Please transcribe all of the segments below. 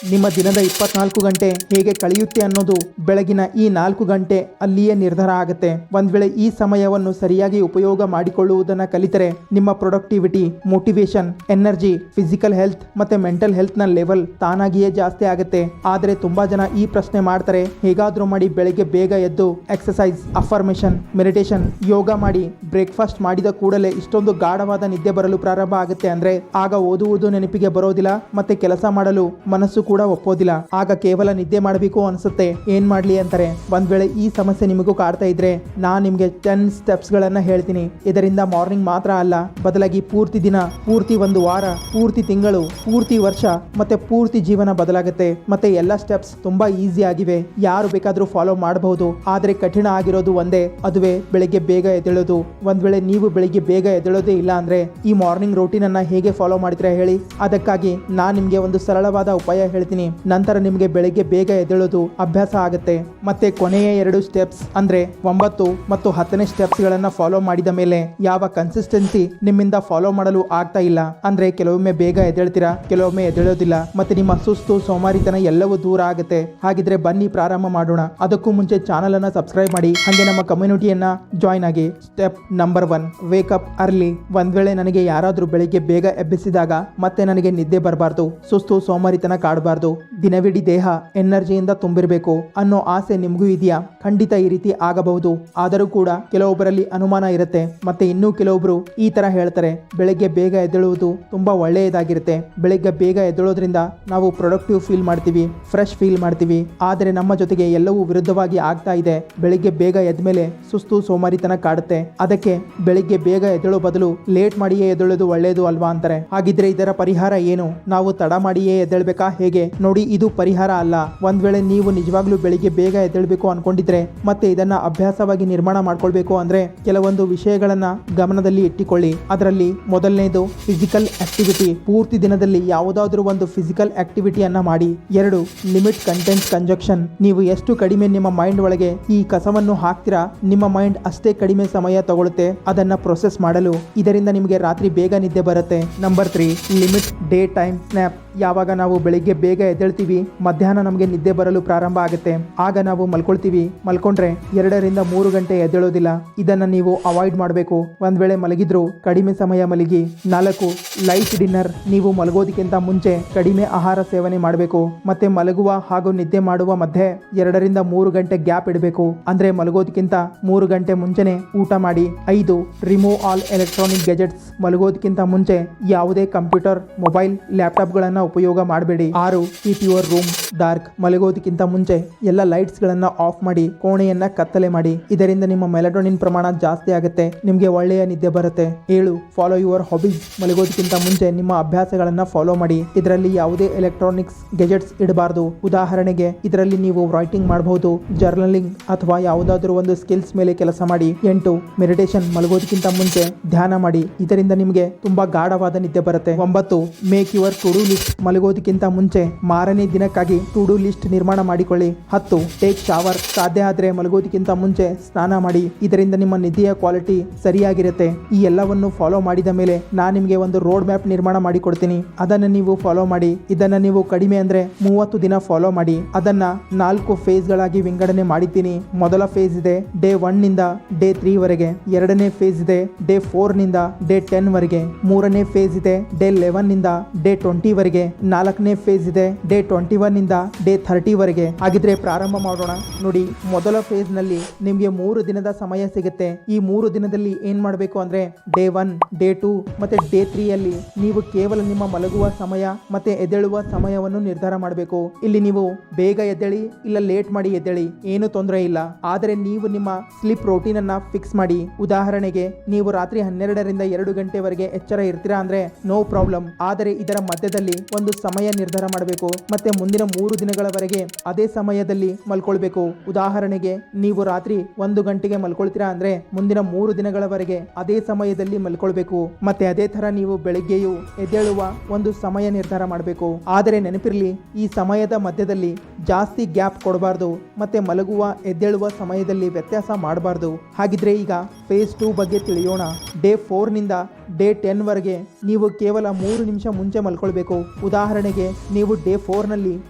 ನಿಮ್ಮ ದಿನದ 24 ಗಂಟೆ ಹೇಗೆ ಕಳೆಯುತ್ತೆ ಅನ್ನೋದು ಬೆಳಗಿನ ಈ 4 ಗಂಟೆ ಅಲ್ಲಿಯೇ ನಿರ್ಧಾರ ಆಗುತ್ತೆ. ಒಂದ್ ವೇಳೆ ಈ ಸಮಯವನ್ನು ಸರಿಯಾಗಿ ಉಪಯೋಗ ಮಾಡಿಕೊಳ್ಳುವುದನ್ನ ಕಲಿತರೆ ನಿಮ್ಮ productivity, motivation, energy, physical health ಮತ್ತೆ ಮೆಂಟಲ್ ಹೆಲ್ತ್ ನ ಲೆವೆಲ್ ತಾನಾಗಿಯೇ ಜಾಸ್ತಿ ಆಗುತ್ತೆ. ಆದರೆ ತುಂಬಾ ಜನ ಈ ಪ್ರಶ್ನೆ ಮಾಡ್ತಾರೆ, ಹೇಗಾದ್ರೂ ಮಾಡಿ ಬೆಳಗ್ಗೆ ಬೇಗ ಎದ್ದು ಎಕ್ಸಸೈಸ್, ಅಫರ್ಮೇಶನ್, ಮೆಡಿಟೇಷನ್, ಯೋಗ ಮಾಡಿ ಬ್ರೇಕ್ಫಾಸ್ಟ್ ಮಾಡಿದ ಕೂಡಲೇ ಇಷ್ಟೊಂದು ಗಾಢವಾದ ನಿದ್ದೆ ಬರಲು ಪ್ರಾರಂಭ ಆಗುತ್ತೆ ಅಂದ್ರೆ ಆಗ ಓದುವುದು ನೆನಪಿಗೆ ಬರೋದಿಲ್ಲ ಮತ್ತೆ ಕೆಲಸ ಮಾಡಲು ಮನಸ್ಸು ಕೂಡ ಒಪ್ಪೋದಿಲ್ಲ. ಆಗ ಕೇವಲ ನಿದ್ದೆ ಮಾಡಬೇಕು ಅನ್ಸುತ್ತೆ. ಏನ್ ಮಾಡ್ಲಿ ಅಂತಾರೆ. ಒಂದ್ ವೇಳೆ ಈ ಸಮಸ್ಯೆ ನಿಮಗೂ ಕಾಡ್ತಾ ಇದ್ರೆ ನಾನ್ ನಿಮ್ಗೆ 10 ಸ್ಟೆಪ್ಸ್ ಗಳನ್ನ ಹೇಳ್ತೀನಿ. ಇದರಿಂದ ಮಾರ್ನಿಂಗ್ ಮಾತ್ರ ಅಲ್ಲ, ಬದಲಾಗಿ ಪೂರ್ತಿ ದಿನ, ಪೂರ್ತಿ ಒಂದು ವಾರ, ಪೂರ್ತಿ ತಿಂಗಳು, ಪೂರ್ತಿ ವರ್ಷ ಮತ್ತೆ ಪೂರ್ತಿ ಜೀವನ ಬದಲಾಗುತ್ತೆ. ಮತ್ತೆ ಎಲ್ಲ ಸ್ಟೆಪ್ಸ್ ತುಂಬಾ ಈಸಿ ಆಗಿವೆ, ಯಾರು ಬೇಕಾದ್ರೂ ಫಾಲೋ ಮಾಡಬಹುದು. ಆದ್ರೆ ಕಠಿಣ ಆಗಿರೋದು ಒಂದೇ, ಅದುವೇ ಬೆಳಿಗ್ಗೆ ಬೇಗ ಎದ್ದೇಳೋದು. ಒಂದ್ ವೇಳೆ ನೀವು ಬೆಳಿಗ್ಗೆ ಬೇಗ ಎದ್ದೇಳೋದೇ ಇಲ್ಲ ಅಂದ್ರೆ ಈ ಮಾರ್ನಿಂಗ್ ರೂಟೀನ್ ಅನ್ನ ಹೇಗೆ ಫಾಲೋ ಮಾಡ್ತೀರಾ ಹೇಳಿ. ಅದಕ್ಕಾಗಿ ನಾನ್ ನಿಮ್ಗೆ ಒಂದು ಸರಳವಾದ ಉಪಾಯ ಹೇಳ್ತೀನಿ. ನಂತರ ನಿಮ್ಗೆ ಬೆಳಿಗ್ಗೆ ಬೇಗ ಎದ್ದೇಳೋದು ಅಭ್ಯಾಸ ಆಗುತ್ತೆ. ಮತ್ತೆ ಕೊನೆಯ 2 ಸ್ಟೆಪ್ಸ್ ಅಂದ್ರೆ 9 ಮತ್ತು 10ನೇ ಸ್ಟೆಪ್ಸ್ ಗಳನ್ನ ಫಾಲೋ ಮಾಡಿದ ಮೇಲೆ ಯಾವ ಕನ್ಸಿಸ್ಟೆನ್ಸಿ ನಿಮ್ಮಿಂದ ಫಾಲೋ ಮಾಡಲು ಆಗ್ತಾ ಇಲ್ಲ ಅಂದ್ರೆ ಕೆಲವೊಮ್ಮೆ ಬೇಗ ಎದ್ದೇಳ್ತೀರಾ, ಕೆಲವೊಮ್ಮೆ ಎದ್ದೇಳೋದಿಲ್ಲ, ಮತ್ತೆ ನಿಮ್ಮ ಸುಸ್ತು, ಸೋಮಾರಿತನ ಎಲ್ಲವೂ ದೂರ ಆಗುತ್ತೆ. ಹಾಗಿದ್ರೆ ಬನ್ನಿ ಪ್ರಾರಂಭ ಮಾಡೋಣ. ಅದಕ್ಕೂ ಮುಂಚೆ ಚಾನಲ್ ಅನ್ನ ಸಬ್ಸ್ಕ್ರೈಬ್ ಮಾಡಿ, ಹಾಗೆ ನಮ್ಮ ಕಮ್ಯುನಿಟಿಯನ್ನ ಜಾಯ್ನ್ ಆಗಿ. Step number 1, wake up early. ಒಂದ್ ವೇಳೆ ನನಗೆ ಯಾರಾದ್ರೂ ಬೆಳಿಗ್ಗೆ ಬೇಗ ಎಬ್ಬಿಸಿದಾಗ ಮತ್ತೆ ನನಗೆ ನಿದ್ದೆ ಬರಬಾರ್ದು, ಸುಸ್ತು, ಸೋಮಾರಿತನ ಕಾಡಬಾರ್ದು, ದಿನವಿಡೀ ದೇಹ ಎನರ್ಜಿಯಿಂದ ತುಂಬಿರಬೇಕು ಅನ್ನೋ ಆಸೆ ನಿಮಗೂ ಇದೆಯಾ? ಖಂಡಿತ ಈ ರೀತಿ ಆಗಬಹುದು. ಆದರೂ ಕೂಡ ಕೆಲವೊಬ್ಬರಲ್ಲಿ ಅನುಮಾನ ಇರುತ್ತೆ. ಮತ್ತೆ ಇನ್ನೂ ಕೆಲವೊಬ್ರು ಈ ತರ ಹೇಳ್ತಾರೆ, ಬೆಳಗ್ಗೆ ಬೇಗ ಎದ್ದೇಳುವುದು ತುಂಬಾ ಒಳ್ಳೆಯದಾಗಿರುತ್ತೆ. ಬೆಳಗ್ಗೆ ಬೇಗ ಎದ್ದೇಳೋದ್ರಿಂದ ನಾವು ಪ್ರೊಡಕ್ಟಿವ್ ಫೀಲ್ ಮಾಡ್ತೀವಿ, ಫ್ರೆಶ್ ಫೀಲ್ ಮಾಡ್ತೀವಿ. ಆದರೆ ನಮ್ಮ ಜೊತೆಗೆ ಎಲ್ಲವೂ ವಿರುದ್ಧವಾಗಿ ಆಗ್ತಾ ಇದೆ. ಬೆಳಿಗ್ಗೆ ಬೇಗ ಎದ್ಮೇಲೆ ಸುಸ್ತು, ಸೋಮಾರಿತನ ಕಾಡುತ್ತೆ. ಅದಕ್ಕೆ ಬೆಳಿಗ್ಗೆ ಬೇಗ ಎದ್ದೇಳೋ ಬದಲು ಲೇಟ್ ಮಾಡಿಯೇ ಎದ್ದೇಳೋದು ಒಳ್ಳೆಯದು ಅಲ್ವಾ ಅಂತಾರೆ. ಹಾಗಿದ್ರೆ ಇದರ ಪರಿಹಾರ ಏನು? ನಾವು ತಡ ಮಾಡಿಯೇ ಎದ್ದೇಳ್ಬೇಕಾ ಹೇಗೆ? ನೋಡಿ, ಇದು ಪರಿಹಾರ ಅಲ್ಲ. ಒಂದ್ ವೇಳೆ ನೀವು ನಿಜವಾಗ್ಲೂ ಬೆಳಿಗ್ಗೆ ಬೇಗ ಎದ್ದೇಳ್ಬೇಕು ಅನ್ಕೊಂಡಿದ್ರೆ ಮತ್ತೆ ಇದನ್ನ ಅಭ್ಯಾಸವಾಗಿ ನಿರ್ಮಾಣ ಮಾಡ್ಕೊಳ್ಬೇಕು ಅಂದ್ರೆ ಕೆಲವೊಂದು ವಿಷಯಗಳನ್ನ ಗಮನದಲ್ಲಿ ಇಟ್ಟುಕೊಳ್ಳಿ. ಅದರಲ್ಲಿ ಮೊದಲನೇದು ಫಿಸಿಕಲ್ ಆಕ್ಟಿವಿಟಿ. ಪೂರ್ತಿ ದಿನದಲ್ಲಿ ಯಾವುದಾದ್ರೂ ಒಂದು ಫಿಸಿಕಲ್ ಆಕ್ಟಿವಿಟಿಯನ್ನ ಮಾಡಿ. 2, ಲಿಮಿಟ್ ಕಂಟೆಂಟ್ ಕನ್ಸಂಪ್ಷನ್. ನೀವು ಎಷ್ಟು ಕಡಿಮೆ ನಿಮ್ಮ ಮೈಂಡ್ ಒಳಗೆ ಈ ಕಸವನ್ನು ಹಾಕ್ತೀರಾ, ನಿಮ್ಮ ಮೈಂಡ್ ಅಷ್ಟೇ ಕಡಿಮೆ ಸಮಯ ತಗೊಳುತ್ತೆ ಅದನ್ನ ಪ್ರೊಸೆಸ್ ಮಾಡಲು. ಇದರಿಂದ ನಿಮಗೆ ರಾತ್ರಿ ಬೇಗ ನಿದ್ದೆ ಬರುತ್ತೆ. Number 3, limit day time snap. ಯಾವಾಗ ನಾವು ಬೆಳಿಗ್ಗೆ ಬೇಗ ಎದ್ದೇಳ್ತೀವಿ, ಮಧ್ಯಾಹ್ನ ನಮಗೆ ನಿದ್ದೆ ಬರಲು ಪ್ರಾರಂಭ ಆಗುತ್ತೆ. ಆಗ ನಾವು ಮಲ್ಕೊಳ್ತೀವಿ. ಮಲ್ಕೊಂಡ್ರೆ 2 ರಿಂದ 3 ಗಂಟೆ ಎದ್ದೇಳೋದಿಲ್ಲ. ಇದನ್ನ ನೀವು ಅವಾಯ್ಡ್ ಮಾಡಬೇಕು. ಒಂದ್ ವೇಳೆ ಮಲಗಿದ್ರು ಕಡಿಮೆ ಸಮಯ ಮಲಗಿ. 4, ಲೈಟ್ ಡಿನ್ನರ್. ನೀವು ಮಲಗೋದಕ್ಕಿಂತ ಮುಂಚೆ ಕಡಿಮೆ ಆಹಾರ ಸೇವನೆ ಮಾಡಬೇಕು. ಮತ್ತೆ ಮಲಗುವ ಹಾಗೂ ನಿದ್ದೆ ಮಾಡುವ ಮಧ್ಯೆ 2 ರಿಂದ 3 ಗಂಟೆ ಗ್ಯಾಪ್ ಇಡಬೇಕು. ಅಂದ್ರೆ ಮಲಗೋದಕ್ಕಿಂತ 3 ಗಂಟೆ ಮುಂಚೆನೆ ಊಟ ಮಾಡಿ. 5, ರಿಮೂವ್ ಆಲ್ ಎಲೆಕ್ಟ್ರಾನಿಕ್ ಗ್ಯಾಜೆಟ್ಸ್. ಮಲಗೋದಕ್ಕಿಂತ ಮುಂಚೆ ಯಾವುದೇ ಕಂಪ್ಯೂಟರ್, ಮೊಬೈಲ್, ಲ್ಯಾಪ್ಟಾಪ್ ಗಳನ್ನ ಉಪಯೋಗ ಮಾಡಬೇಡಿ. 6, ಕೀಪ್ ಯುವರ್ ರೂಮ್ ಡಾರ್ಕ್. ಮಲಗೋದಕ್ಕಿಂತ ಮುಂಚೆ ಎಲ್ಲ ಲೈಟ್ಸ್ ಗಳನ್ನ ಆಫ್ ಮಾಡಿ ಕೋಣೆಯನ್ನ ಕತ್ತಲೆ ಮಾಡಿ. ಇದರಿಂದ ನಿಮ್ಮ ಮೆಲಟೋನಿನ್ ಪ್ರಮಾಣ ಜಾಸ್ತಿ ಆಗುತ್ತೆ, ನಿಮ್ಗೆ ಒಳ್ಳೆಯ ನಿದ್ದೆ ಬರುತ್ತೆ. 7, ಫಾಲೋ ಯುವರ್ ಹಾಬೀಸ್. ಮಲಗೋದಕ್ಕಿಂತ ಮುಂಚೆ ನಿಮ್ಮ ಅಭ್ಯಾಸಗಳನ್ನ ಫಾಲೋ ಮಾಡಿ. ಇದರಲ್ಲಿ ಯಾವುದೇ ಎಲೆಕ್ಟ್ರಾನಿಕ್ಸ್ ಗ್ಯಾಜೆಟ್ಸ್ ಇಡಬಾರ್ದು. ಉದಾಹರಣೆಗೆ ಇದರಲ್ಲಿ ನೀವು ರೈಟಿಂಗ್ ಮಾಡಬಹುದು, ಜರ್ನಲಿಂಗ್ ಅಥವಾ ಯಾವುದಾದ್ರೂ ಒಂದು ಸ್ಕಿಲ್ಸ್ ಮೇಲೆ ಕೆಲಸ ಮಾಡಿ. 8, ಮೆಡಿಟೇಷನ್. ಮಲಗೋದಕ್ಕಿಂತ ಮುಂಚೆ ಧ್ಯಾನ ಮಾಡಿ. ಇದರಿಂದ ನಿಮಗೆ ತುಂಬಾ ಗಾಢವಾದ ನಿದ್ದೆ ಬರುತ್ತೆ. 9, make your to do list. ಮಲಗೋದಕ್ಕಿಂತ ಮುಂಚೆ ಮಾರನೇ ದಿನಕ್ಕಾಗಿ ಟು ಡೂ ಲಿಸ್ಟ್ ನಿರ್ಮಾಣ ಮಾಡಿಕೊಳ್ಳಿ. 10, ಟೇಕ್ ಶವರ್. ಸಾಧ್ಯ ಆದ್ರೆ ಮಲಗೋದಕ್ಕಿಂತ ಮುಂಚೆ ಸ್ನಾನ ಮಾಡಿ. ಇದರಿಂದ ನಿಮ್ಮ ನಿದ್ದೆಯ ಕ್ವಾಲಿಟಿ ಸರಿಯಾಗಿರುತ್ತೆ. ಈ ಎಲ್ಲವನ್ನು ಫಾಲೋ ಮಾಡಿದ ಮೇಲೆ ನಾನು ನಿಮಗೆ ಒಂದು ರೋಡ್ ಮ್ಯಾಪ್ ನಿರ್ಮಾಣ ಮಾಡಿ ಕೊಡ್ತೀನಿ. ಅದನ್ನ ನೀವು ಫಾಲೋ ಮಾಡಿ. ಇದನ್ನ ನೀವು ಕಡಿಮೆ ಅಂದ್ರೆ 30 ದಿನ ಫಾಲೋ ಮಾಡಿ. ಅದನ್ನ 4 ಫೇಸ್ ಗಳಾಗಿ ವಿಂಗಡಣೆ ಮಾಡಿದ್ದೀನಿ. ಮೊದಲ ಫೇಸ್ ಇದೆ ಡೇ 1 ನಿಂದ ಡೇ 3 ವರೆಗೆ. ಎರಡನೇ ಫೇಸ್ ಇದೆ ಡೇ 4 ನಿಂದ ಡೇ 10 ವರೆಗೆ. ಮೂರನೇ ಫೇಸ್ ಇದೆ ಡೇ 11 ನಿಂದ ಡೇ 20 ವರೆಗೆ. 4ನೇ ಫೇಸ್ ಇದೆ ಡೇ 21 ನಿಂದ ಡೇ 30 ವರೆಗೆ. ಹಾಗಿದ್ರೆ ಪ್ರಾರಂಭ ಮಾಡೋಣ. ನೋಡಿ, ಮೊದಲ ಫೇಸ್ ನಲ್ಲಿ ನಿಮ್ಗೆ 3 ದಿನದ ಸಮಯ ಸಿಗುತ್ತೆ. ಈ 3 ದಿನದಲ್ಲಿ ಏನ್ ಮಾಡಬೇಕು ಅಂದ್ರೆ ಡೇ 1, ಡೇ 2 ಮತ್ತೆ ಡೇ 3 ಅಲ್ಲಿ ನೀವು ಕೇವಲ ನಿಮ್ಮ ಮಲಗುವ ಸಮಯ ಮತ್ತೆ ಎದ್ದೇಳುವ ಸಮಯವನ್ನು ನಿರ್ಧಾರ ಮಾಡಬೇಕು. ಇಲ್ಲಿ ನೀವು ಬೇಗ ಎದ್ದೇಳಿ ಇಲ್ಲ ಲೇಟ್ ಮಾಡಿ ಎದ್ದೇಳಿ, ಏನು ತೊಂದರೆ ಇಲ್ಲ. ಆದರೆ ನೀವು ನಿಮ್ಮ ಸ್ಲೀಪ್ ರೋಟೀನ್ ಅನ್ನ ಫಿಕ್ಸ್ ಮಾಡಿ. ಉದಾಹರಣೆಗೆ ನೀವು ರಾತ್ರಿ 12 ರಿಂದ 2 ಗಂಟೆವರೆಗೆ ಎಚ್ಚರ ಇರ್ತೀರಾ ಅಂದ್ರೆ ನೋ ಪ್ರಾಬ್ಲಮ್. ಆದರೆ ಇದರ ಮಧ್ಯದಲ್ಲಿ ಒಂದು ಸಮಯ ನಿರ್ಧಾರ ಮಾಡಬೇಕು ಮತ್ತೆ ಮುಂದಿನ 3 ದಿನಗಳವರೆಗೆ ಅದೇ ಸಮಯದಲ್ಲಿ ಮಲ್ಕೊಳ್ಬೇಕು. ಉದಾಹರಣೆಗೆ ನೀವು ರಾತ್ರಿ 1 ಗಂಟೆಗೆ ಮಲ್ಕೊಳ್ತೀರಾ ಅಂದ್ರೆ ಮುಂದಿನ 3 ದಿನಗಳವರೆಗೆ ಅದೇ ಸಮಯದಲ್ಲಿ ಮಲ್ಕೊಳ್ಬೇಕು. ಮತ್ತೆ ಅದೇ ತರ ನೀವು ಬೆಳಿಗ್ಗೆಯೂ ಎದ್ದೇಳುವ ಒಂದು ಸಮಯ ನಿರ್ಧಾರ ಮಾಡಬೇಕು. ಆದರೆ ನೆನಪಿರ್ಲಿ, ಈ ಸಮಯದ ಮಧ್ಯದಲ್ಲಿ ಜಾಸ್ತಿ ಗ್ಯಾಪ್ ಕೊಡಬಾರ್ದು ಮತ್ತೆ ಮಲಗುವ ಎದ್ದೇಳುವ ಸಮಯದಲ್ಲಿ ವ್ಯತ್ಯಾಸ ಮಾಡಬಾರ್ದು. ಹಾಗಿದ್ರೆ ಈಗ ಫೇಸ್ 2 ಬಗ್ಗೆ ತಿಳಿಯೋಣ. ಡೇ 4 ನಿಂದ ಡೇ 10 ವರೆಗೆ ನೀವು ಕೇವಲ 3 ನಿಮಿಷ ಮುಂಚೆ ಮಲ್ಕೊಳ್ಬೇಕು. ಉದಾಹರಣೆಗೆ ನೀವು ಡೇ 4 ನಲ್ಲಿ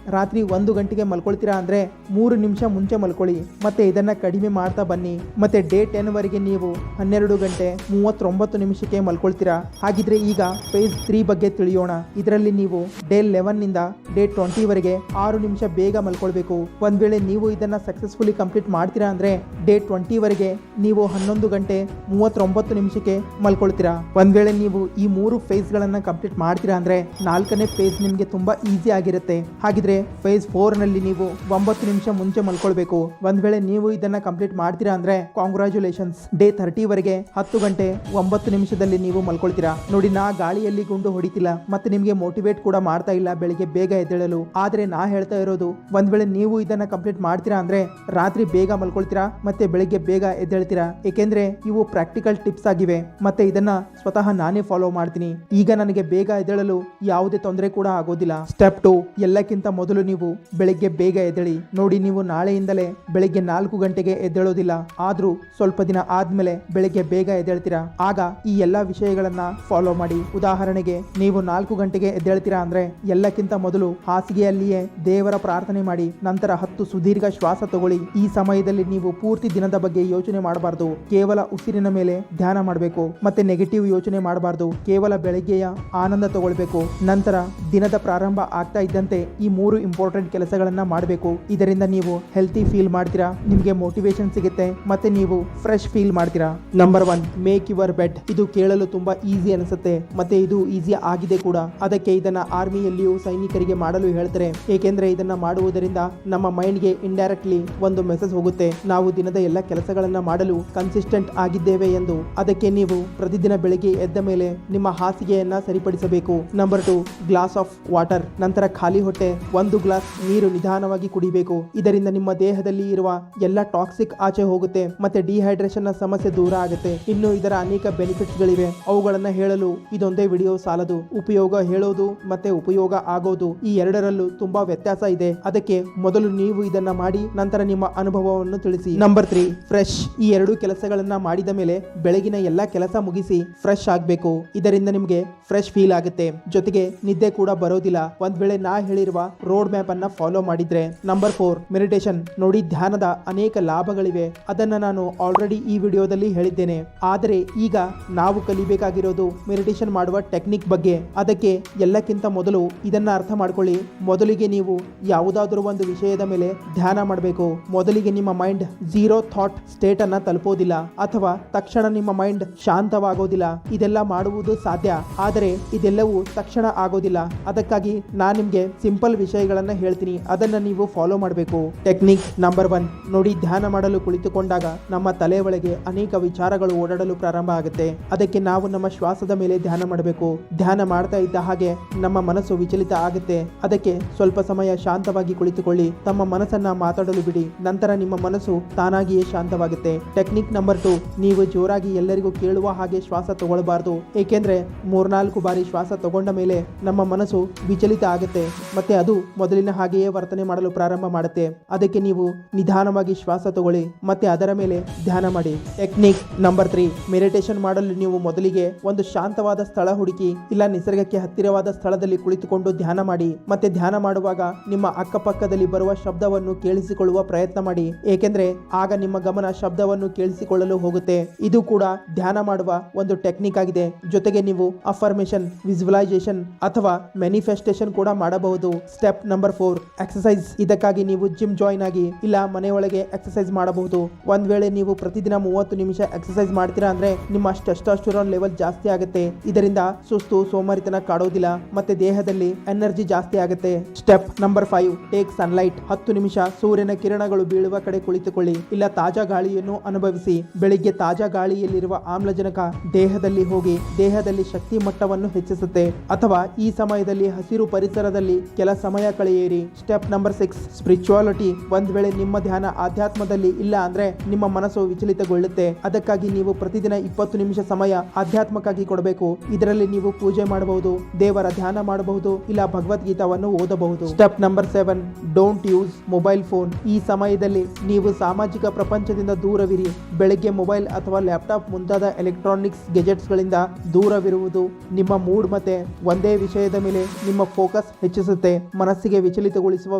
ರಾತ್ರಿ 1 ಗಂಟೆಗೆ ಮಲ್ಕೊಳ್ತೀರಾ ಅಂದ್ರೆ 3 ನಿಮಿಷ ಮುಂಚೆ ಮಲ್ಕೊಳ್ಳಿ, ಮತ್ತೆ ಇದನ್ನ ಕಡಿಮೆ ಮಾಡ್ತಾ ಬನ್ನಿ. ಮತ್ತೆ ಡೇ 10 ವರೆಗೆ ನೀವು 12 ಗಂಟೆ 39 ನಿಮಿಷಕ್ಕೆ ಮಲ್ಕೊಳ್ತೀರಾ. ಹಾಗಿದ್ರೆ ಈಗ ಫೇಸ್ 3 ಬಗ್ಗೆ ತಿಳಿಯೋಣ. ಇದರಲ್ಲಿ ನೀವು ಡೇ 11 ನಿಂದ ಡೇ 20 ವರೆಗೆ 6 ನಿಮಿಷ ಬೇಗ ಮಲ್ಕೊಳ್ಬೇಕು. ಒಂದ್ ವೇಳೆ ನೀವು ಇದನ್ನ ಸಕ್ಸಸ್ಫುಲಿ ಕಂಪ್ಲೀಟ್ ಮಾಡ್ತೀರಾ ಅಂದ್ರೆ ಡೇ 20 ವರೆಗೆ ನೀವು 11 ಗಂಟೆ 39 ನಿಮಿಷಕ್ಕೆ ಮಲ್ಕೊಳ್ತೀರಾ. ಒಂದ್ ವೇಳೆ ನೀವು ಈ 3 ಫೇಸ್ ಗಳನ್ನ ಕಂಪ್ಲೀಟ್ ಮಾಡ್ತೀರಾ ಅಂದ್ರೆ 4ನೇ ಫೇಸ್ ನಿಮ್ಗೆ ತುಂಬಾ ಈಸಿ ಆಗಿರುತ್ತೆ. ಹಾಗಿದ್ರೆ ಫೇಸ್ 4 ನಲ್ಲಿ ನೀವು 9 ನಿಮಿಷ ಮುಂಚೆ ಮಲ್ಕೊಳ್ಬೇಕು. ಒಂದ್ ವೇಳೆ ನೀವು ಇದನ್ನ ಕಂಪ್ಲೀಟ್ ಮಾಡ್ತೀರಾ ಅಂದ್ರೆ ಕಾಂಗ್ರಾಚುಲೇಷನ್ಸ್. ಡೇ 30 ವರೆಗೆ 10 ಗಂಟೆ 9 ನಿಮಿಷದಲ್ಲಿ ನೀವು ಮಲ್ಕೊಳ್ತೀರಾ. ನೋಡಿ, ನಾ ಗಾಳಿಯಲ್ಲಿ ಗುಂಡು ಹೊಡಿತಿಲ್ಲ ಮತ್ತೆ ನಿಮ್ಗೆ ಮೋಟಿವೇಟ್ ಕೂಡ ಮಾಡ್ತಾ ಇಲ್ಲ ಬೆಳಿಗ್ಗೆ ಬೇಗ ಎದ್ದೇಳಲು. ಆದ್ರೆ ನಾ ಹೇಳ್ತಾ ಇರೋದು, ಒಂದ್ ವೇಳೆ ನೀವು ಇದನ್ನ ಕಂಪ್ಲೀಟ್ ಮಾಡ್ತೀರಾ ಅಂದ್ರೆ ರಾತ್ರಿ ಬೇಗ ಮಲ್ಕೊಳ್ತೀರಾ ಮತ್ತೆ ಬೆಳಿಗ್ಗೆ ಬೇಗ ಎದ್ದೇಳ್ತೀರಾ. ಏಕೆಂದ್ರೆ ಇವು ಪ್ರಾಕ್ಟಿಕಲ್ ಟಿಪ್ಸ್ ಆಗಿವೆ ಮತ್ತೆ ಇದನ್ನ ಸ್ವತಃ ನಾನೇ ಫಾಲೋ ಮಾಡ್ತೀನಿ. ಈಗ ನನಗೆ ಬೇಗ ಎದ್ದೇಳಲು ಯಾವುದೇ ತೊಂದರೆ ಕೂಡ ಆಗೋದಿಲ್ಲ. ಸ್ಟೆಪ್ 2, ಎಲ್ಲಕ್ಕಿಂತ ಮೊದಲು ನೀವು ಬೆಳಿಗ್ಗೆ ಬೇಗ ಎದ್ದೇಳಿ. ನೋಡಿ, ನೀವು ನಾಳೆಯಿಂದಲೇ ಬೆಳಿಗ್ಗೆ 4 ಗಂಟೆಗೆ ಎದ್ದೇಳೋದಿಲ್ಲ, ಆದ್ರೂ ಸ್ವಲ್ಪ ದಿನ ಆದ್ಮೇಲೆ ಬೆಳಿಗ್ಗೆ ಬೇಗ ಎದ್ದೇಳ್ತೀರಾ. ಆಗ ಈ ಎಲ್ಲಾ ವಿಷಯಗಳನ್ನ ಫಾಲೋ ಮಾಡಿ. ಉದಾಹರಣೆಗೆ ನೀವು 4 ಗಂಟೆಗೆ ಎದ್ದೇಳ್ತೀರಾ ಅಂದ್ರೆ ಎಲ್ಲಕ್ಕಿಂತ ಮೊದಲು ಹಾಸಿಗೆಯಲ್ಲಿಯೇ ದೇವರ ಪ್ರಾರ್ಥನೆ ಮಾಡಿ, ನಂತರ 10 ಸುದೀರ್ಘ ಶ್ವಾಸ ತಗೊಳ್ಳಿ. ಈ ಸಮಯದಲ್ಲಿ ನೀವು ಪೂರ್ತಿ ದಿನದ ಬಗ್ಗೆ ಯೋಚನೆ ಮಾಡಬಾರ್ದು, ಕೇವಲ ಉಸಿರಿನ ಮೇಲೆ ಧ್ಯಾನ ಮಾಡಬೇಕು. ಮತ್ತೆ ನೆಗೆಟಿವ್ ಯೋಚನೆ ಮಾಡಬಾರ್ದು, ಕೇವಲ ಬೆಳಗ್ಗೆಯ ಆನಂದ ತಗೊಳ್ಬೇಕು. ನಂತರ ದಿನದ ಪ್ರಾರಂಭ ಆಗ್ತಾ ಇದ್ದಂತೆ ಈ 3 ಇಂಪಾರ್ಟೆಂಟ್ ಕೆಲಸಗಳನ್ನ ಮಾಡಬೇಕು. ಇದರಿಂದ ನೀವು ಹೆಲ್ತಿ ಫೀಲ್ ಮಾಡ್ತೀರಾ, ನಿಮ್ಗೆ ಮೋಟಿವೇಶನ್ ಸಿಗುತ್ತೆ ಮತ್ತೆ ನೀವು ಫ್ರೆಶ್ ಫೀಲ್ ಮಾಡ್ತೀರಾ. Number 1, make your bed. ಇದು ಕೇಳಲು ತುಂಬಾ ಈಸಿ ಅನಿಸುತ್ತೆ ಮತ್ತೆ ಇದು ಈಸಿ ಆಗಿದೆ ಕೂಡ. ಅದಕ್ಕೆ ಇದನ್ನ ಆರ್ಮಿಯಲ್ಲಿಯೂ ಸೈನಿಕರಿಗೆ ಮಾಡಲು ಹೇಳ್ತಾರೆ. ಏಕೆಂದ್ರೆ ಇದನ್ನ ಮಾಡುವುದರಿಂದ ನಮ್ಮ ಮೈಂಡ್ಗೆ ಇಂಡೈರೆಕ್ಟ್ಲಿ ಒಂದು ಮೆಸೇಜ್ ಹೋಗುತ್ತೆ, ನಾವು ದಿನದ ಎಲ್ಲ ಕೆಲಸಗಳನ್ನ ಮಾಡಲು ಕನ್ಸಿಸ್ಟೆಂಟ್ ಆಗಿದ್ದೇವೆ ಎಂದು. ಅದಕ್ಕೆ ನೀವು ಪ್ರತಿದಿನ ಬೆಳಿಗ್ಗೆ ಎದ್ದ ಮೇಲೆ ನಿಮ್ಮ ಹಾಸಿಗೆಯನ್ನ ಸರಿಪಡಿಸಬೇಕು. Number 2, glass of water. ನಂತರ ಖಾಲಿ ಹೊಟ್ಟೆ 1 ಗ್ಲಾಸ್ ನೀರು ನಿಧಾನವಾಗಿ ಕುಡಿಬೇಕು. ಇದರಿಂದ ನಿಮ್ಮ ದೇಹದಲ್ಲಿ ಇರುವ ಎಲ್ಲ ಟಾಕ್ಸಿಕ್ ಆಚೆ ಹೋಗುತ್ತೆ ಮತ್ತೆ ಡಿಹೈಡ್ರೇಷನ್ ನ ಸಮಸ್ಯೆ ದೂರ ಆಗುತ್ತೆ. ಇನ್ನು ಇದರ ಅನೇಕ ಬೆನಿಫಿಟ್ಸ್ ಗಳಿವೆ, ಅವುಗಳನ್ನ ಹೇಳಲು ಇದೊಂದೇ ವಿಡಿಯೋ ಸಾಲದು. ಉಪಯೋಗ ಹೇಳೋದು ಮತ್ತೆ ಉಪಯೋಗ ಆಗೋದು ಈ ಎರಡರಲ್ಲೂ ತುಂಬಾ ವ್ಯತ್ಯಾಸ ಇದೆ. ಅದಕ್ಕೆ ಮೊದಲು ನೀವು ಇದನ್ನ ಮಾಡಿ ನಂತರ ನಿಮ್ಮ ಅನುಭವವನ್ನು ತಿಳಿಸಿ. Number 3, fresh. ಈ 2 ಕೆಲಸಗಳನ್ನ ಮಾಡಿದ ಮೇಲೆ ಬೆಳಗಿನ ಎಲ್ಲಾ ಕೆಲಸ ಮುಗಿಸಿ ಫ್ರೆಶ್ ಆಗಬೇಕು. ಇದರಿಂದ ನಿಮಗೆ ಫ್ರೆಶ್ ಫೀಲ್ ಆಗುತ್ತೆ, ಜೊತೆಗೆ ನಿದ್ದೆ ಕೂಡ ಬರೋದಿಲ್ಲ ಒಂದ್ ವೇಳೆ ನಾ ಹೇಳಿರುವ ರೋಡ್ ಮ್ಯಾಪ್ ಅನ್ನ ಫಾಲೋ ಮಾಡಿದ್ರೆ. Number 4, meditation. ನೋಡಿ, ಧ್ಯಾನದ ಅನೇಕ ಲಾಭಗಳಿವೆ, ಅದನ್ನ ನಾನು ಆಲ್ರೆಡಿ ಈ ವಿಡಿಯೋದಲ್ಲಿ ಹೇಳಿದ್ದೇನೆ. ಆದರೆ ಈಗ ನಾವು ಕಲಿಬೇಕಾಗಿರೋದು ಮೆಡಿಟೇಷನ್ ಮಾಡುವ ಟೆಕ್ನಿಕ್ ಬಗ್ಗೆ. ಅದಕ್ಕೆ ಎಲ್ಲಕ್ಕಿಂತ ಮೊದಲು ಇದನ್ನ ಅರ್ಥ ಮಾಡ್ಕೊಳ್ಳಿ. ಮೊದಲಿಗೆ ನೀವು ಯಾವುದಾದ್ರೂ ಒಂದು ವಿಷಯದ ಮೇಲೆ ಧ್ಯಾನ ಮಾಡಬೇಕು. ಮೊದಲಿಗೆ ನಿಮ್ಮ ಮೈಂಡ್ 0 ಥಾಟ್ ಸ್ಟೇಟ್ ಅನ್ನ ತಲುಪೋದಿಲ್ಲ ಅಥವಾ ತಕ್ಷಣ ನಿಮ್ಮ ಮೈಂಡ್ ಶಾಂತವಾಗೋದಿಲ್ಲ. ಇದೆಲ್ಲ ಮಾಡುವುದು ಸಾಧ್ಯ, ಆದರೆ ಇದೆಲ್ಲವೂ ತಕ್ಷಣ ಆಗೋದಿಲ್ಲ. ಅದಕ್ಕಾಗಿ ನಾನು ನಿಮ್ಗೆ ಸಿಂಪಲ್ ವಿಷಯಗಳನ್ನ ಹೇಳ್ತೀನಿ, ಅದನ್ನ ನೀವು ಫಾಲೋ ಮಾಡಬೇಕು. ಟೆಕ್ನಿಕ್ ನಂಬರ್ 1, ನೋಡಿ, ಧ್ಯಾನ ಮಾಡಲು ಕುಳಿತುಕೊಂಡಾಗ ನಮ್ಮ ತಲೆ ಒಳಗೆ ಅನೇಕ ವಿಚಾರಗಳು ಓಡಾಡಲು ಪ್ರಾರಂಭ ಆಗುತ್ತೆ. ಅದಕ್ಕೆ ನಾವು ನಮ್ಮ ಶ್ವಾಸದ ಮೇಲೆ ಧ್ಯಾನ ಮಾಡಬೇಕು. ಧ್ಯಾನ ಮಾಡ್ತಾ ಇದ್ದ ಹಾಗೆ ನಮ್ಮ ಮನಸ್ಸು ವಿಚಲಿತ ಆಗುತ್ತೆ. ಅದಕ್ಕೆ ಸ್ವಲ್ಪ ಸಮಯ ಶಾಂತವಾಗಿ ಕುಳಿತುಕೊಳ್ಳಿ, ತಮ್ಮ ಮನಸ್ಸನ್ನ ಮಾತಾಡಲು ಬಿಡಿ, ನಂತರ ನಿಮ್ಮ ಮನಸ್ಸು ತಾನಾಗಿಯೇ ಶಾಂತವಾಗುತ್ತೆ. ಟೆಕ್ನಿಕ್ ನಂಬರ್ 2, ನೀವು ಜೋರಾಗಿ ಎಲ್ಲರಿಗೂ ಕೇಳುವ ಹಾಗೆ ಶ್ವಾಸ ತಗೊಳ್ಬಾರ್ದು. ಏಕೆಂದ್ರೆ 3-4 ಬಾರಿ ಶ್ವಾಸ ತಗೊಂಡ ಮೇಲೆ ನಮ್ಮ ಮನಸ್ಸು ವಿಚಲಿತ ಆಗುತ್ತೆ ಮತ್ತೆ ಅದು ಮೊದಲಿನ ಹಾಗೆಯೇ ವರ್ತನೆ ಮಾಡಲು ಪ್ರಾರಂಭ ಮಾಡುತ್ತೆ. ಅದಕ್ಕೆ ನೀವು ನಿಧಾನವಾಗಿ ಶ್ವಾಸ ತಗೊಳ್ಳಿ ಮತ್ತೆ ಅದರ ಮೇಲೆ ಧ್ಯಾನ ಮಾಡಿ. ಟೆಕ್ನಿಕ್ ನಂಬರ್ 3, ಮೆಡಿಟೇಷನ್ ಮಾಡಲು ನೀವು ಮೊದಲಿಗೆ ಒಂದು ಶಾಂತವಾದ ಸ್ಥಳ ಹುಡುಕಿ, ಇಲ್ಲ ನಿಸರ್ಗಕ್ಕೆ ಹತ್ತಿರವಾದ ಸ್ಥಳದಲ್ಲಿ ಕುಳಿತುಕೊಂಡು ಧ್ಯಾನ ಮಾಡಿ. ಮತ್ತೆ ಧ್ಯಾನ ಮಾಡುವಾಗ ನಿಮ್ಮ ಅಕ್ಕಪಕ್ಕದಲ್ಲಿ ಬರುವ ಶಬ್ದವನ್ನು ಕೇಳಿಸಿಕೊಳ್ಳುವ ಪ್ರಯತ್ನ ಮಾಡಿ, ಏಕೆಂದ್ರೆ ಆಗ ನಿಮ್ಮ ಗಮನ ಶಬ್ದವನ್ನು ಕೇಳಿಸಿಕೊಳ್ಳಲು ಹೋಗುತ್ತೆ. ಇದು ಕೂಡ ಧ್ಯಾನ ಮಾಡುವ ಒಂದು ಟೆಕ್ನಿಕ್ ಆಗಿದೆ. ಜೊತೆಗೆ ನೀವು ಅಫರ್ಮೇಷನ್, ವಿಜುವಲೈಸೇಷನ್ ಅಥವಾ ಮ್ಯಾನಿಫೆಸ್ಟೇಷನ್ ಕೂಡ ಮಾಡಬಹುದು. Step number 4, exercise. ಇದಕ್ಕಾಗಿ ನೀವು ಜಿಮ್ ಜಾಯಿನ್ ಆಗಿ ಇಲ್ಲ ಮನೆಯೊಳಗೆ ಎಕ್ಸರ್ಸೈಸ್ ಮಾಡಬಹುದು. ಒಂದ್ ವೇಳೆ ನೀವು ಪ್ರತಿದಿನ 30 ನಿಮಿಷ ಎಕ್ಸರ್ಸೈಸ್ ಮಾಡ್ತೀರಾ ಅಂದ್ರೆ ನಿಮ್ಮ ಟೆಸ್ಟೋಸ್ಟೆರಾನ್ ಲೆವೆಲ್ ಜಾಸ್ತಿ ಆಗುತ್ತೆ. ಇದರಿಂದ ಸುಸ್ತು, ಸೋಮಾರಿತನ ಕಾಡೋದಿಲ್ಲ ಮತ್ತೆ ದೇಹದಲ್ಲಿ ಎನರ್ಜಿ ಜಾಸ್ತಿ ಆಗುತ್ತೆ. Step number 5, take sunlight. 10 ನಿಮಿಷ ಸೂರ್ಯನ ಕಿರಣಗಳು ಬೀಳುವ ಕಡೆ ಕುಳಿತುಕೊಳ್ಳಿ, ಇಲ್ಲ ತಾಜಾ ಗಾಳಿಯನ್ನು ಅನುಭವಿಸಿ. ಬೆಳಿಗ್ಗೆ ತಾಜಾ ಗಾಳಿಯಲ್ಲಿರುವ ಆಮ್ಲಜನಕ ದೇಹದಲ್ಲಿ ಹೋಗಿ ದೇಹದಲ್ಲಿ ಶಕ್ತಿ ಮಟ್ಟವನ್ನು ಹೆಚ್ಚಿಸುತ್ತೆ. ಅಥವಾ ಈ ಸಮಯದಲ್ಲಿ ಹಸಿರು ಪರಿಸರದಲ್ಲಿ ಕೆಲ ಸಮಯ ಕಳೆಯಿರಿ. Step number 6, spirituality. ಒಂದ್ ವೇಳೆ ನಿಮ್ಮ ಧ್ಯಾನ ಆಧ್ಯಾತ್ಮದಲ್ಲಿ ಇಲ್ಲ ಅಂದ್ರೆ ನಿಮ್ಮ ಮನಸ್ಸು ವಿಚಲಿತಗೊಳ್ಳುತ್ತೆ. ಅದಕ್ಕಾಗಿ ನೀವು ಪ್ರತಿದಿನ 20 ನಿಮಿಷ ಸಮಯ ಆಧ್ಯಾತ್ಮಕ್ಕಾಗಿ ಕೊಡಬೇಕು. ಇದರಲ್ಲಿ ನೀವು ಪೂಜೆ ಮಾಡಬಹುದು, ದೇವರ ಧ್ಯಾನ ಮಾಡಬಹುದು, ಇಲ್ಲ ಭಗವದ್ಗೀತಾವನ್ನು ಓದಬಹುದು. Step number 7, don't use mobile phone. ಈ ಸಮಯದಲ್ಲಿ ನೀವು ಸಾಮಾಜಿಕ ಪ್ರಪಂಚದಿಂದ ದೂರವಿರಿ. ಬೆಳಗ್ಗೆ ಮೊಬೈಲ್ ಮೊಬೈಲ್ ಅಥವಾ ಲ್ಯಾಪ್ಟಾಪ್ ಮುಂತಾದ ಎಲೆಕ್ಟ್ರಾನಿಕ್ಸ್ ಗೆಜೆಟ್ಸ್ಗಳಿಂದ ದೂರವಿರುವುದು ನಿಮ್ಮ ಮೂಡ್ ಮತ್ತೆ ಒಂದೇ ವಿಷಯದ ಮೇಲೆ ನಿಮ್ಮ ಫೋಕಸ್ ಹೆಚ್ಚಿಸುತ್ತೆ. ಮನಸ್ಸಿಗೆ ವಿಚಲಿತಗೊಳಿಸುವ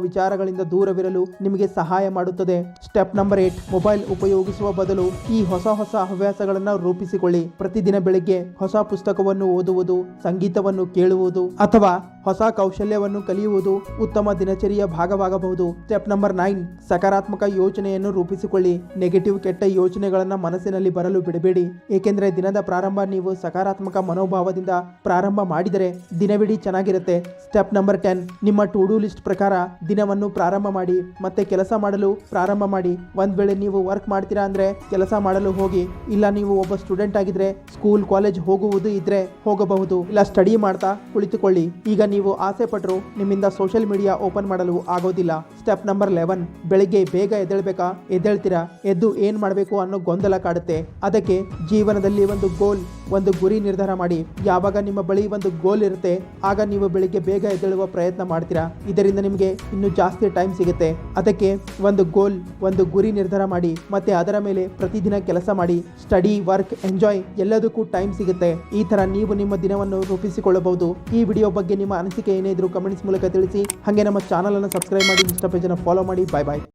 ವಿಚಾರಗಳಿಂದ ದೂರವಿರಲು ನಿಮಗೆ ಸಹಾಯ ಮಾಡುತ್ತದೆ. ಸ್ಟೆಪ್ ನಂಬರ್ 8, ಮೊಬೈಲ್ ಉಪಯೋಗಿಸುವ ಬದಲು ಈ ಹೊಸ ಹವ್ಯಾಸಗಳನ್ನು ರೂಪಿಸಿಕೊಳ್ಳಿ. ಪ್ರತಿದಿನ ಬೆಳಿಗ್ಗೆ ಹೊಸ ಪುಸ್ತಕವನ್ನು ಓದುವುದು, ಸಂಗೀತವನ್ನು ಕೇಳುವುದು ಅಥವಾ ಹೊಸ ಕೌಶಲ್ಯವನ್ನು ಕಲಿಯುವುದು ಉತ್ತಮ ದಿನಚರಿಯ ಭಾಗವಾಗಬಹುದು. ಸ್ಟೆಪ್ ನಂಬರ್ 9, ಸಕಾರಾತ್ಮಕ ಯೋಚನೆಯನ್ನು ರೂಪಿಸಿಕೊಳ್ಳಿ. ನೆಗೆಟಿವ್ ಕೆಟ್ಟ ಯೋಚನೆಗಳನ್ನ ಮನಸ್ಸಿನಲ್ಲಿ ಬರಲು ಬಿಡಬೇಡಿ, ಏಕೆಂದರೆ ದಿನದ ಪ್ರಾರಂಭ ನೀವು ಸಕಾರಾತ್ಮಕ ಮನೋಭಾವದಿಂದ ಪ್ರಾರಂಭ ಮಾಡಿದರೆ ದಿನವಿಡೀ ಚೆನ್ನಾಗಿರುತ್ತೆ. ಸ್ಟೆಪ್ ನಂಬರ್ 10, ನಿಮ್ಮ ಟು ಡೂ ಲಿಸ್ಟ್ ಪ್ರಕಾರ ದಿನವನ್ನು ಪ್ರಾರಂಭ ಮಾಡಿ ಮತ್ತೆ ಕೆಲಸ ಮಾಡಲು ಪ್ರಾರಂಭ ಮಾಡಿ. ಒಂದ್ ವೇಳೆ ನೀವು ವರ್ಕ್ ಮಾಡ್ತೀರಾ ಅಂದ್ರೆ ಕೆಲಸ ಮಾಡಲು ಹೋಗಿ, ಇಲ್ಲ ನೀವು ಒಬ್ಬ ಸ್ಟೂಡೆಂಟ್ ಆಗಿದ್ರೆ ಸ್ಕೂಲ್ ಕಾಲೇಜ್ ಹೋಗುವುದು ಇದ್ರೆ ಹೋಗಬಹುದು, ಇಲ್ಲ ಸ್ಟಡಿ ಮಾಡ್ತಾ ಕುಳಿತುಕೊಳ್ಳಿ. ಈಗ ನೀವು ಆಸೆ ಪಟ್ಟರು ನಿಮ್ಮಿಂದ ಸೋಷಿಯಲ್ ಮೀಡಿಯಾ ಓಪನ್ ಮಾಡಲು ಆಗೋದಿಲ್ಲ. ಸ್ಟೆಪ್ ನಂಬರ್ 11, ಬೆಳಿಗ್ಗೆ ಬೇಗ ಎದ್ದೇಳ್ಬೇಕಾ? ಎದ್ದೇಳ್ತೀರಾ? ಎದ್ದು ಏನ್ ಮಾಡಬೇಕು ಅನ್ನೋ ಗೊಂದಲ ಕಾಡುತ್ತೆ. ಅದಕ್ಕೆ ಜೀವನದಲ್ಲಿ ಒಂದು ಗುರಿ ನಿರ್ಧಾರ ಮಾಡಿ. ಯಾವಾಗ ನಿಮ್ಮ ಬಳಿ ಒಂದು ಗೋಲ್ ಇರುತ್ತೆ ಆಗ ನೀವು ಬೆಳಿಗ್ಗೆ ಬೇಗ ಎದ್ದೇಳುವ ಪ್ರಯತ್ನ ಮಾಡ್ತೀರಾ. ಇದರಿಂದ ನಿಮಗೆ ಇನ್ನು ಜಾಸ್ತಿ ಟೈಮ್ ಸಿಗುತ್ತೆ. ಅದಕ್ಕೆ ಒಂದು ಗುರಿ ನಿರ್ಧಾರ ಮಾಡಿ ಮತ್ತೆ ಅದರ ಮೇಲೆ ಪ್ರತಿದಿನ ಕೆಲಸ ಮಾಡಿ. ಸ್ಟಡಿ, ವರ್ಕ್, ಎಂಜಾಯ್ ಎಲ್ಲದಕ್ಕೂ ಟೈಮ್ ಸಿಗುತ್ತೆ. ಈ ತರ ನೀವು ನಿಮ್ಮ ದಿನವನ್ನು ರೂಪಿಸಿಕೊಳ್ಳಬಹುದು. ಈ ವಿಡಿಯೋ ಬಗ್ಗೆ ನಿಮ್ಮ ಅನಿಸಿಕೆ ಏನೇ ಇದ್ರೂ ಕಮೆಂಟ್ಸ್ ಮೂಲಕ ತಿಳಿಸಿ. ಹಾಗೆ ನಮ್ಮ ಚಾನಲ್ ಅನ್ನು ಸಬ್ಸ್ಕ್ರೈಬ್ ಮಾಡಿ, ಇನ್ಸ್ಟಾ ಪೇಜ್ ಅನ್ನು ಫಾಲೋ ಮಾಡಿ. ಬಾಯ್ ಬಾಯ್.